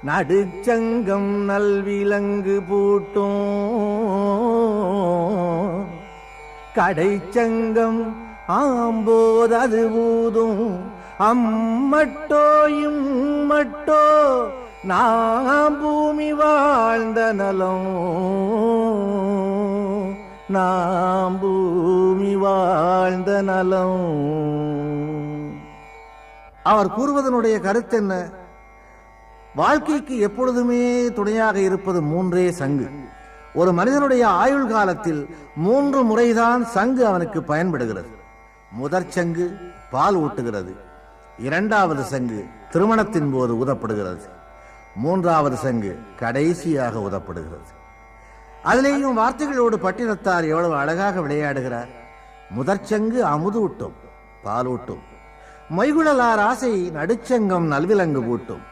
நடுச்சங்கம் நல்விலங்கு பூட்டும் கடைச்சங்கம் ஆம்போதது ஊதும் அம்மட்டோ இம்மட்டோ நாம் பூமி வாழ்ந்த நலம் நாம் பூமி வாழ்ந்த நலம். அவர் கூறுவதனுடைய கருத்து என்ன? வாழ்க்கைக்கு எப்பொழுதுமே துணையாக இருப்பது மூன்றே சங்கு. ஒரு மனிதனுடைய ஆயுள் காலத்தில் 3 முறைதான் சங்கு அவனுக்கு பயன்படுகிறது. முதற் சங்கு பால் ஊட்டுகிறது, 2வது சங்கு திருமணத்தின் போது ஊதப்படுகிறது, 3வது சங்கு கடைசியாக ஊதப்படுகிறது. அதிலேயும் வார்த்தைகளோடு பட்டினத்தார் எவ்வளவு அழகாக விளையாடுகிறார். முதற் சங்கு அமுதூட்டும், பாலூட்டும், மொய்குழலார் ஆசை நடுச்சங்கம் நல்விலங்கு பூட்டும்.